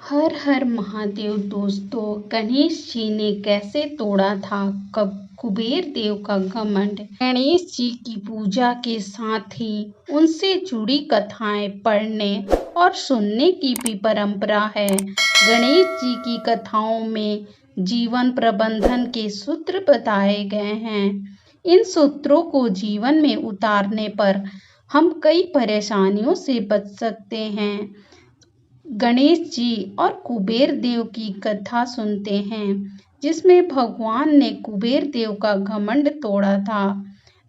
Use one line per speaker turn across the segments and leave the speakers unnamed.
हर हर महादेव। दोस्तों, गणेश जी ने कैसे तोड़ा था कुबेर देव का घमंड। गणेश जी की पूजा के साथ ही उनसे जुड़ी कथाएं पढ़ने और सुनने की भी परंपरा है। गणेश जी की कथाओं में जीवन प्रबंधन के सूत्र बताए गए हैं। इन सूत्रों को जीवन में उतारने पर हम कई परेशानियों से बच सकते हैं। गणेश जी और कुबेर देव की कथा सुनते हैं, जिसमें भगवान ने कुबेर देव का घमंड तोड़ा था।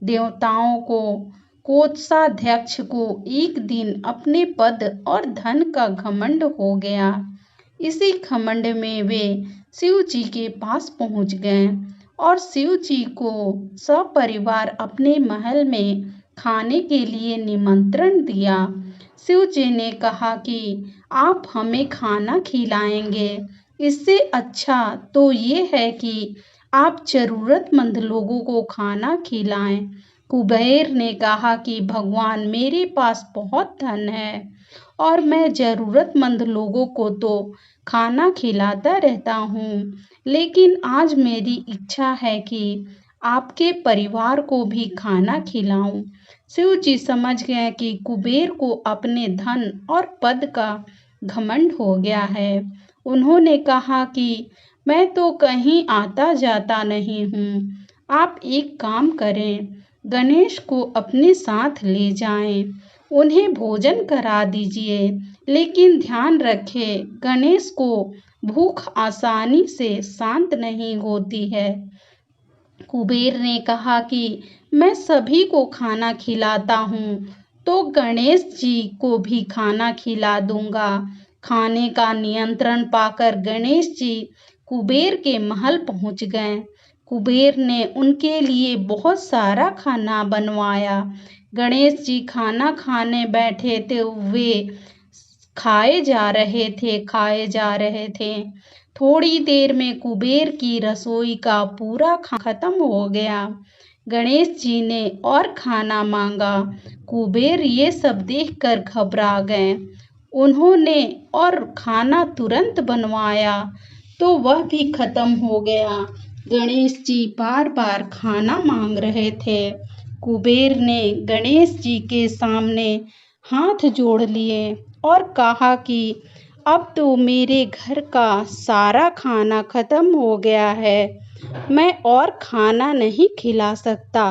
देवताओं को कोषाध्यक्ष को एक दिन अपने पद और धन का घमंड हो गया। इसी घमंड में वे शिव जी के पास पहुंच गए और शिव जी को सपरिवार अपने महल में खाने के लिए निमंत्रण दिया। शिव जी ने कहा कि आप हमें खाना खिलाएंगे, इससे अच्छा तो ये है कि आप जरूरतमंद लोगों को खाना खिलाएं। कुबेर ने कहा कि भगवान, मेरे पास बहुत धन है और मैं जरूरतमंद लोगों को तो खाना खिलाता रहता हूँ, लेकिन आज मेरी इच्छा है कि आपके परिवार को भी खाना खिलाऊं। शिव जी समझ गए कि कुबेर को अपने धन और पद का घमंड हो गया है। उन्होंने कहा कि मैं तो कहीं आता जाता नहीं हूँ, आप एक काम करें, गणेश को अपने साथ ले जाएं, उन्हें भोजन करा दीजिए, लेकिन ध्यान रखें, गणेश को भूख आसानी से शांत नहीं होती है। कुबेर ने कहा कि मैं सभी को खाना खिलाता हूँ, तो गणेश जी को भी खाना खिला दूंगा। खाने का नियंत्रण पाकर गणेश जी कुबेर के महल पहुंच गए। कुबेर ने उनके लिए बहुत सारा खाना बनवाया। गणेश जी खाना खाने बैठे थे, वे खाए जा रहे थे। थोड़ी देर में कुबेर की रसोई का पूरा खत्म हो गया। गणेश जी ने और खाना मांगा। कुबेर ये सब देखकर घबरा गए। उन्होंने और खाना तुरंत बनवाया तो वह भी खत्म हो गया। गणेश जी बार बार खाना मांग रहे थे। कुबेर ने गणेश जी के सामने हाथ जोड़ लिए और कहा कि अब तो मेरे घर का सारा खाना खत्म हो गया है, मैं और खाना नहीं खिला सकता।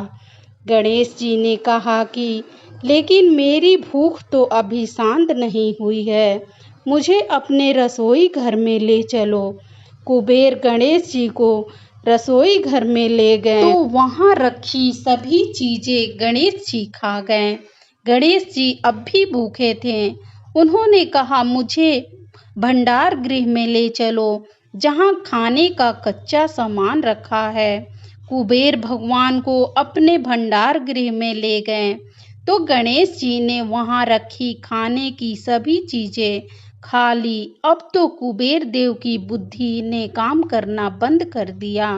गणेश जी ने कहा कि लेकिन मेरी भूख तो अभी शांत नहीं हुई है, मुझे अपने रसोई घर में ले चलो। कुबेर गणेश जी को रसोई घर में ले गए तो वहां रखी सभी चीजें गणेश जी खा गए। गणेश जी अब भी भूखे थे। उन्होंने कहा, मुझे भंडार गृह में ले चलो, जहां खाने का कच्चा सामान रखा है। कुबेर भगवान को अपने भंडार गृह में ले गए तो गणेश जी ने वहां रखी खाने की सभी चीजें खा ली। अब तो कुबेर देव की बुद्धि ने काम करना बंद कर दिया।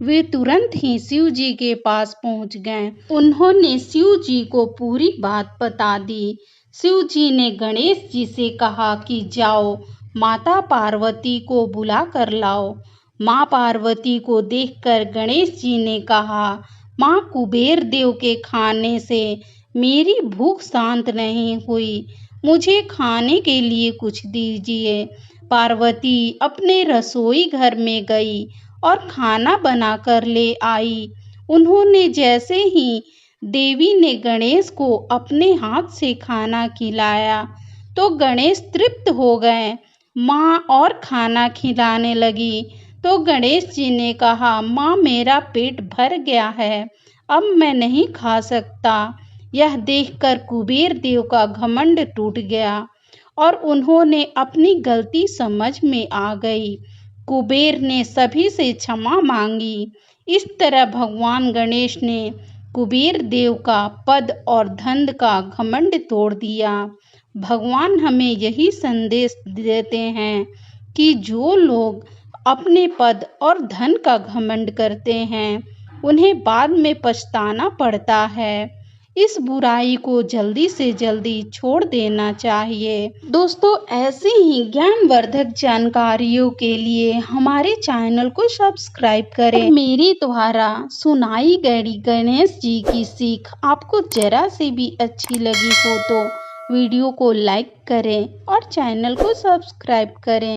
वे तुरंत ही शिव जी के पास पहुंच गए। उन्होंने शिव जी को पूरी बात बता दी। शिव जी ने गणेश जी से कहा कि जाओ, माता पार्वती को बुला कर लाओ। माँ पार्वती को देखकर गणेश जी ने कहा, माँ, कुबेर देव के खाने से मेरी भूख शांत नहीं हुई, मुझे खाने के लिए कुछ दीजिए। पार्वती अपने रसोई घर में गई और खाना बनाकर ले आई। उन्होंने जैसे ही देवी ने गणेश को अपने हाथ से खाना खिलाया तो गणेश तृप्त हो गए। माँ और खाना खिलाने लगी तो गणेश जी ने कहा, माँ, मेरा पेट भर गया है, अब मैं नहीं खा सकता। यह देखकर कुबेर देव का घमंड टूट गया और उन्होंने अपनी गलती समझ में आ गई। कुबेर ने सभी से क्षमा मांगी। इस तरह भगवान गणेश ने कुबेर देव का पद और धन का घमंड तोड़ दिया। भगवान हमें यही संदेश देते हैं कि जो लोग अपने पद और धन का घमंड करते हैं, उन्हें बाद में पछताना पड़ता है। इस बुराई को जल्दी से जल्दी छोड़ देना चाहिए। दोस्तों, ऐसे ही ज्ञानवर्धक जानकारियों के लिए हमारे चैनल को सब्सक्राइब करें। मेरे द्वारा सुनाई गई गणेश जी की सीख आपको जरा से भी अच्छी लगी हो तो वीडियो को लाइक करें और चैनल को सब्सक्राइब करें।